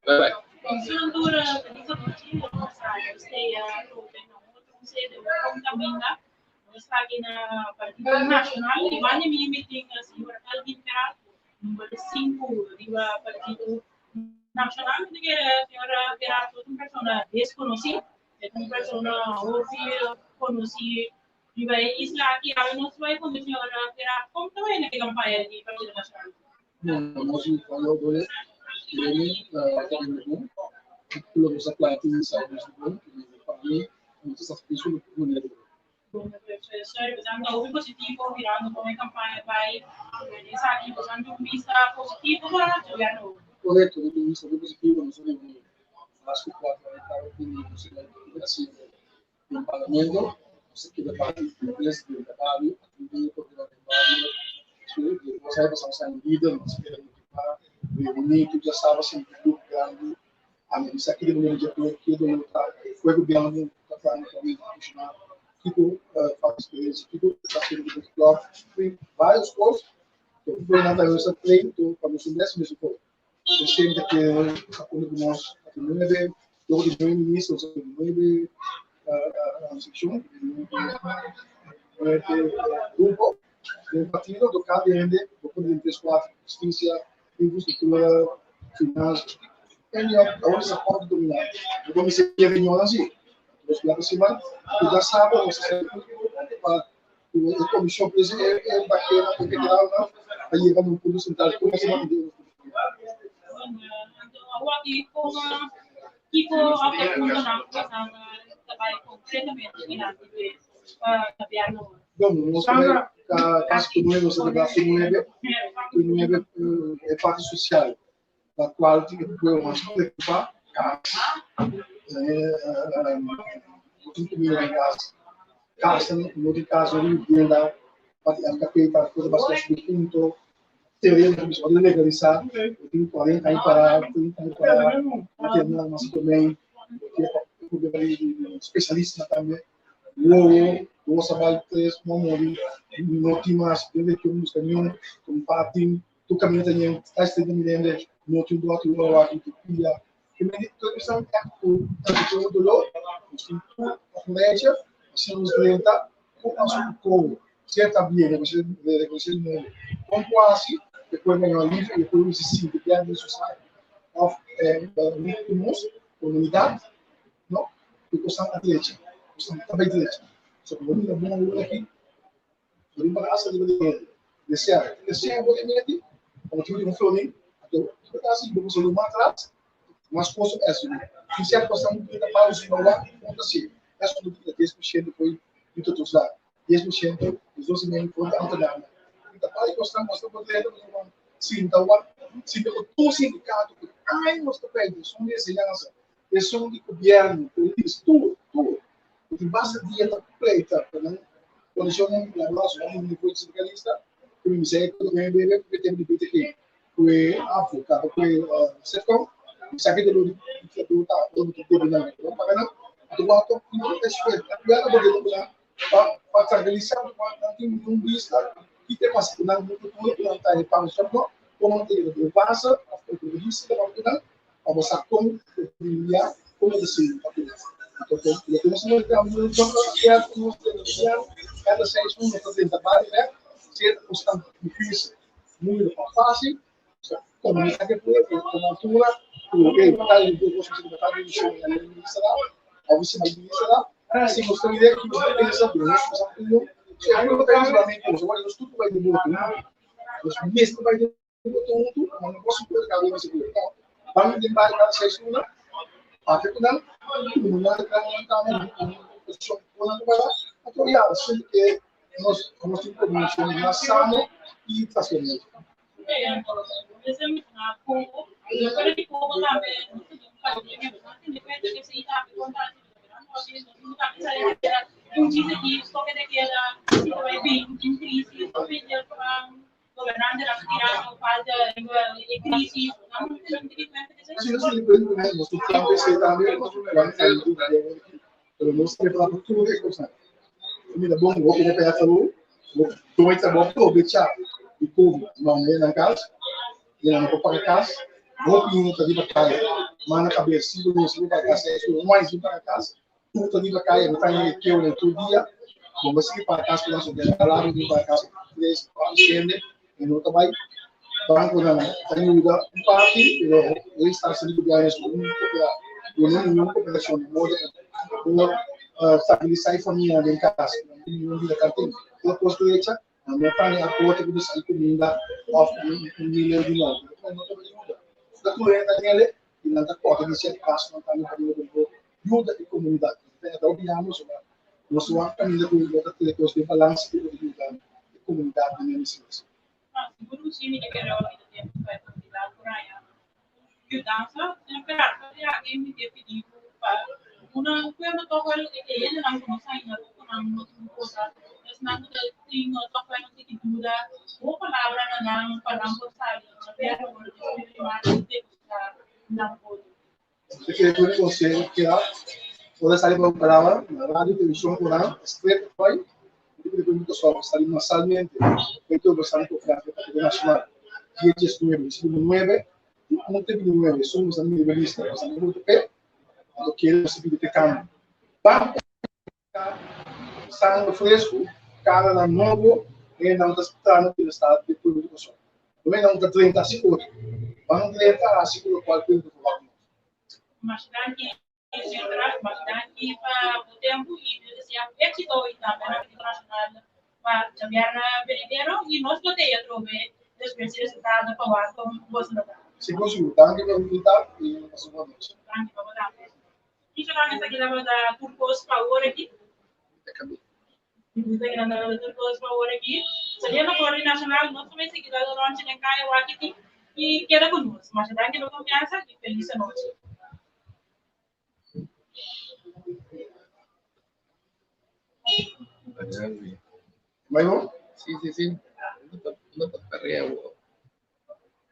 Vai. Lagi na Partido Nacional, iba niya may meeting si Alvin Perato, número 5, iba Partido Nacional, de que a senhora Perato é uma pessoa desconhecida, é uma pessoa ouvir, conhecer, iba isla aqui, a nós vai quando a senhora Perato, como também na campanha de Partido Nacional? Não, nós falamos agora, ele também pelo essa plantinha sai do mundo, para mim, muitas pessoas não lembram. Professor, usando algo positivo, virando como a campanha vai organizar aqui, usando um vista positivo para o governo. Correto, do ponto de vista positivo, nós temos acho que pode aumentar o nível do Brasil no parlamento, você que debate o preço do trabalho, o programa de trabalho, você vai passar um líder, você quer para reunir, que já estava sempre muito grande, a medida aqui do mundo de apoio, que foi o governo que está falando também, tipo, faz experiência, tipo, está sendo muito claro, tem vários cursos, que foi na nossa treino, para nós mesmo pouco. Eu sempre que a coisa de nós, a primeira todo o meu início, a primeira seção, grupo, do partido, do KDN, do Poder Pessoal, Justiça, Infraestrutura, Finanças, e a essa pode dominar. Eu comecei a reunião assim. Os planos semana, que já sabe, você a comissão presidente é bacana, porque ela vai levar no fundo central como se mantém. Aqui como tipo a pergunta na trabalho concretamente na governo. Bom, nós também caso como você debate como é parte social, da qual tem que ter uma preocupar casa, no caso, vivienda, a capita, coisa bastante punto, teoria que pode legalizar, tem 40 aí para maternal, mas também, especialista também, o trabalho três, memória, não tem mais, deve ter uns caminhos, com patim, tu caminho também, está estudando me não tem do outro que pia, que me todo isso é um dolor, a média, se nos lenta, com certa via, você não com quase, depois vem a livre, depois se sente bem na sociedade, comunidade, não, e com atlética, com também atlética, só que vamos dar bom aqui, vamos para essa de desejar obviamente, como tive um florim, então, assim, vamos olhar mais atrás, mas coisa é assim, se certa questão muito da pausa no ar, conta assim, essa do que 10% foi de todos lá, 10% dos 12 foi da autonomia. Então, para questão nós estamos podendo sim, então, se o sindicato que ai nós estamos são de ensinança, eles são de governo, políticos, tudo, que basta dieta completa, né? Quando eu não nosso amigo foi sindicalista, que me disse que eu ganhei porque tem de BTQ, foi África, foi setor sabe do tá todo que teve na propaganda do lado não é certo agora vou lá para tranquilizar para tem um vista que tem mais na muito não tá aí para o só como tem o passa a polícia da propaganda a você como criar como assim então eu comecei a ter um que é como cada 6 minutos para tentar né ser constante difícil muito fácil comunicar que foi com altura porque está em duas secretárias de show na administração, a vice-administração, assim, nós temos ideia que nós temos essa dúvida, nós temos se a gente tem isolamento, nós tudo vai de muito, nós mesmo vai de muito, mas não posso colocar ali nesse grupo, vamos tentar cada 6 minutos, até que não posição quando vai lá, apoiar, assim que nós temos comunicação mais sana e tracionamento. Agora de como também, depende de se está contando, não diz aqui, só que daquela que vai bem, em crise, só que para governante da tirar faz a crise, não tem que sim, nós lembrando, né, nós temos que ser também, nós vamos sair do Brasil, pelo menos preparar para tudo que consegue. Comida boa, vou pegar para falou, vou tomar essa boa, vou deixar e como, não é na casa. Não para casa, Roupa tá de batalha, mana cabeça, se para casa, isso mais para casa, tudo tá de batalha, não tem que eu nem todo dia, como se para casa para nós ver, lá no para casa, 3, 4, e não vai banco na tem um parte, ele está sendo ganhado uma cooperação de modo stabilizar a família em casa, não vida cartão, uma coisa que não tem a conta que sai comida of milhão de novo, da corrente dele e não da conta de ser caso não está no caminho do ajuda a comunidade, então opinamos nós vamos caminhar com o que temos de balanço de ajuda a comunidade nesse Guru sini dia kira orang itu dia supaya tidak kurang. Dança, imperato di anche mi dia di una quello to quello che io non conosco in Europa, non cosa. Es nangu da tingo to quello che ti dura, o palabra na palampo sai, pero por el mar de na pode. Porque eu conselho que toda essa língua palavra na rádio televisão coral straight foi tipo de muito só sair mensalmente feito bastante por a nacional que é este número 9 não teve 9 somos a nível lista estamos muito pé do que é possível de campo vamos sangue fresco cara na novo e não está escutando que está de produção também não está 30 segundos vamos 30 segundos qualquer coisa Mas daqui para o tempo e desejar êxito e também na internacional para cambiar venidero e nós podemos trover después resultado para com você não. Se conseguir, tanto que militar e nós vamos. Tanto para dar. E já nessa aqui da Turcos Power aqui. Kita kira na Turcos Power aqui. Seria na coordenacional nós também se quiser durante a caia o aqui e queda conosco. Mas daqui não confiança e feliz noite. ¿Mayo? Sí. No te perreo.